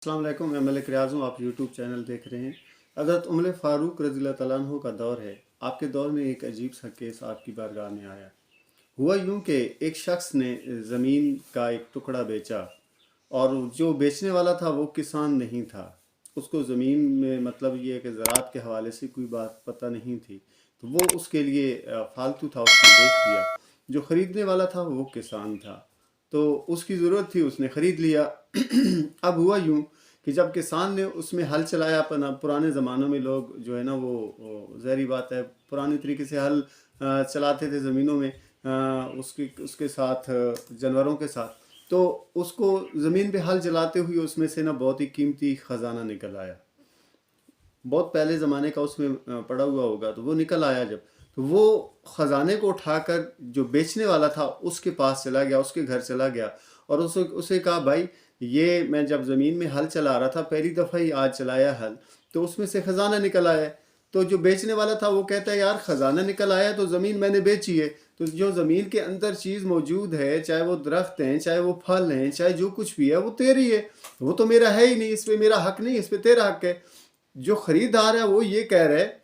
अस्सलाम वालेकुम, मैं मलिक रियाज हूँ। आप यूट्यूब चैनल देख रहे हैं। हज़रत उमर फ़ारूक रज़ी अल्लाह तआला अन्हु का दौर है। आपके दौर में एक अजीब सा केस आपकी बारगाह में आया। हुआ यूँ कि एक शख्स ने ज़मीन का एक टुकड़ा बेचा और जो बेचने वाला था वो किसान नहीं था। उसको ज़मीन में मतलब ये है कि ज़राअत के हवाले से कोई बात पता नहीं थी, तो वो उसके लिए फालतू था, उसने बेच दिया। जो ख़रीदने वाला था वो किसान था, तो उसकी ज़रूरत थी, उसने ख़रीद लिया। अब हुआ यूँ कि जब किसान ने उसमें हल चलाया, अपना पुराने ज़मानों में लोग जो है ना वो ज़ाहिर बात है पुराने तरीके से हल चलाते थे ज़मीनों में, उसके साथ जानवरों के साथ। तो उसको ज़मीन पे हल चलाते हुए उसमें से ना बहुत ही कीमती ख़जाना निकल आया। बहुत पहले ज़माने का उसमें पड़ा हुआ होगा, तो वो निकल आया जब, तो वो ख़जाने को उठाकर जो बेचने वाला था उसके पास चला गया, उसके घर चला गया और उसे कहा, भाई ये मैं जब ज़मीन में हल चला रहा था, पहली दफ़ा ही आज चलाया हल, तो उसमें से ख़जाना निकल आया। तो जो बेचने वाला था वो कहता है, यार ख़जाना निकल आया तो ज़मीन मैंने बेची है, तो जो ज़मीन के अंदर चीज़ मौजूद है, चाहे वो दरख्त हैं, चाहे वो फल हैं, चाहे जो कुछ भी है, वो तेरी है, वो तो मेरा है ही नहीं, इस पर मेरा हक़ नहीं, इस पर तेरा हक़ है। जो ख़रीदार है वो ये कह रहा है,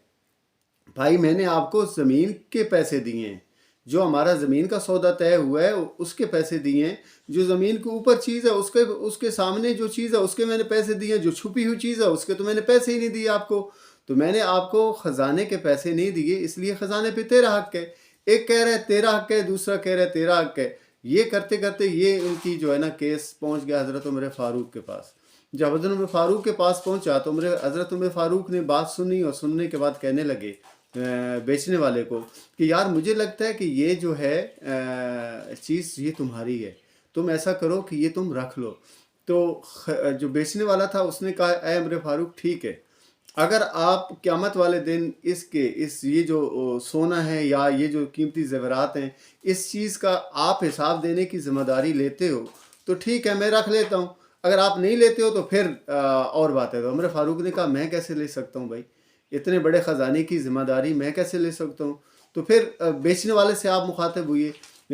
भाई मैंने आपको ज़मीन के पैसे दिए हैं, जो हमारा ज़मीन का सौदा तय हुआ है उसके पैसे दिए हैं, जो ज़मीन के ऊपर चीज़ है उसके सामने जो चीज़ है उसके मैंने पैसे दिए हैं, जो छुपी हुई चीज़ है उसके तो मैंने पैसे ही नहीं दिए आपको। तो मैंने आपको ख़जाने के पैसे नहीं दिए, इसलिए ख़जाने पे तेरा हक़ है। एक कह रहा है तेरा हक़ है, दूसरा कह रहा है तेरा हक़ है। ये करते करते ये इनकी जो है ना केस पहुँच गया हज़रत उमर फ़ारूक के पास। जब हज़रत उमर फ़ारूक के पास पहुँचा तो हज़रत उमर फ़ारूक ने बात सुनी और सुनने के बाद कहने लगे बेचने वाले को कि यार मुझे लगता है कि ये जो है चीज़ ये तुम्हारी है, तुम ऐसा करो कि ये तुम रख लो। तो जो बेचने वाला था उसने कहा, ऐ उमर फ़ारूक ठीक है, अगर आप क़यामत वाले दिन ये जो सोना है या ये जो कीमती ज़ेवरात हैं, इस चीज़ का आप हिसाब देने की ज़िम्मेदारी लेते हो तो ठीक है, मैं रख लेता हूँ। अगर आप नहीं लेते हो तो फिर और बात है। तो उमर फ़ारूक ने कहा, मैं कैसे ले सकता हूँ भाई, इतने बड़े ख़जाने की ज़िम्मेदारी मैं कैसे ले सकता हूँ। तो फिर बेचने वाले से आप मुखातिब हुए,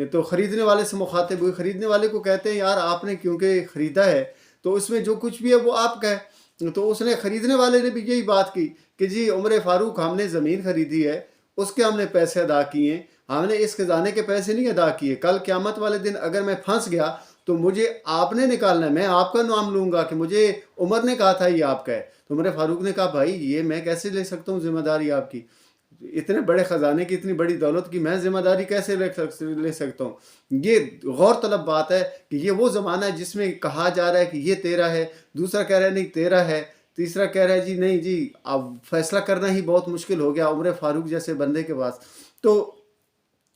तो ख़रीदने वाले से मुखातिब हुए। ख़रीदने वाले को कहते हैं, यार आपने क्योंकि ख़रीदा है तो उसमें जो कुछ भी है वो आपका है। तो उसने ख़रीदने वाले ने भी यही बात की कि जी उमर फ़ारूक, हमने ज़मीन ख़रीदी है, उसके हमने पैसे अदा किए हैं, हमने इस ख़जाने के पैसे नहीं अदा किए। कल क़यामत वाले दिन अगर मैं फंस गया तो मुझे आपने निकालना है, मैं आपका नाम लूँगा कि मुझे उमर ने कहा था ये आपका है। तो उमर फ़ारूक ने कहा, भाई ये मैं कैसे ले सकता हूँ ज़िम्मेदारी आपकी, इतने बड़े ख़जाने की, इतनी बड़ी दौलत की मैं ज़िम्मेदारी कैसे ले सकता हूँ। ये गौर तलब बात है कि ये वो ज़माना है जिसमें कहा जा रहा है कि ये तेरा है, दूसरा कह रहा है नहीं तेरा है, तीसरा कह रहा है जी नहीं जी, अब फैसला करना ही बहुत मुश्किल हो गया उमर फ़ारूक जैसे बंदे के पास। तो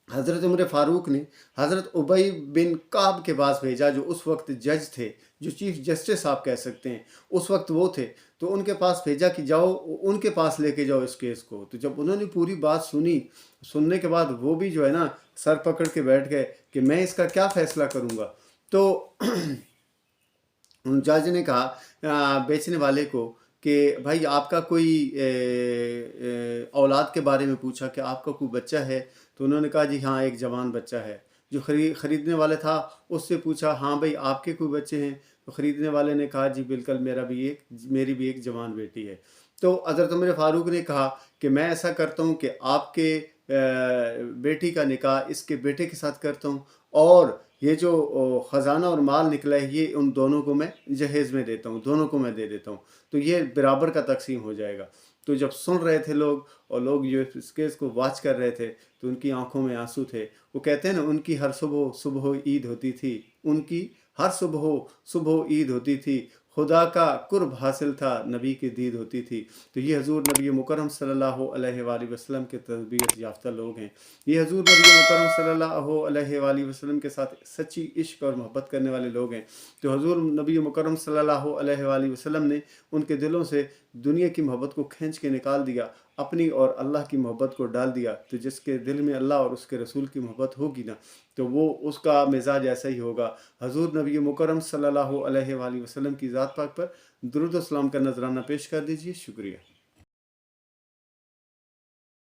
हज़रत उमर फ़ारूक ने हज़रत उबई बिन काब के पास भेजा, जो उस वक्त जज थे, जो चीफ़ जस्टिस आप कह सकते हैं, उस वक्त वो थे। तो उनके पास भेजा कि जाओ उनके पास लेके जाओ इस केस को। तो जब उन्होंने पूरी बात सुनी, सुनने के बाद वो भी जो है ना सर पकड़ के बैठ गए कि मैं इसका क्या फ़ैसला करूँगा। तो जज ने कहा बेचने वाले को कि भाई आपका कोई औलाद के बारे में पूछा कि आपका कोई बच्चा है। तो उन्होंने कहा जी हाँ, एक जवान बच्चा है। जो ख़रीदने वाले था उससे पूछा, हाँ भाई आपके कोई बच्चे हैं। तो ख़रीदने वाले ने कहा जी बिल्कुल, मेरी भी एक जवान बेटी है। तो हज़रत उमर फ़ारूक ने कहा कि मैं ऐसा करता हूँ कि आपके बेटी का निकाह इसके बेटे के साथ करता हूँ, और ये जो ख़जाना और माल निकला है ये उन दोनों को मैं जहेज़ में देता हूँ, दोनों को मैं दे देता हूँ, तो ये बराबर का तकसीम हो जाएगा। तो जब सुन रहे थे लोग और लोग जो इस केस को वाच कर रहे थे तो उनकी आंखों में आंसू थे। वो कहते हैं ना, उनकी हर सुबह सुबह ईद होती थी, उनकी हर सुबह सुबह ईद होती थी, खुदा का कुर्ब हासिल था, नबी की दीद होती थी। तो ये हजूर नबी मुकर्रम सल्लल्लाहु अलैहि वसल्लम के तरबियत याफ्ता लोग हैं। ये हजूर नबी मुकर्रम सल्लल्लाहु अलैहि वसल्लम के साथ सच्ची इश्क और मोहब्बत करने वाले लोग हैं। तो हजूर नबी मुकर्रम सल्लल्लाहु अलैहि वसल्लम ने उनके दिलों से दुनिया की मोहब्बत को खींच के निकाल दिया, अपनी और अल्लाह की मोहब्बत को डाल दिया। तो जिसके दिल में अल्लाह और उसके रसूल की मोहब्बत होगी ना, तो वो उसका मिजाज ऐसा ही होगा। हजूर नबी मुकर्रम सल्लल्लाहु अलैहि वसल्लम की ज़ात पाक पर दुरूद व सलाम का नजराना पेश कर दीजिए। शुक्रिया।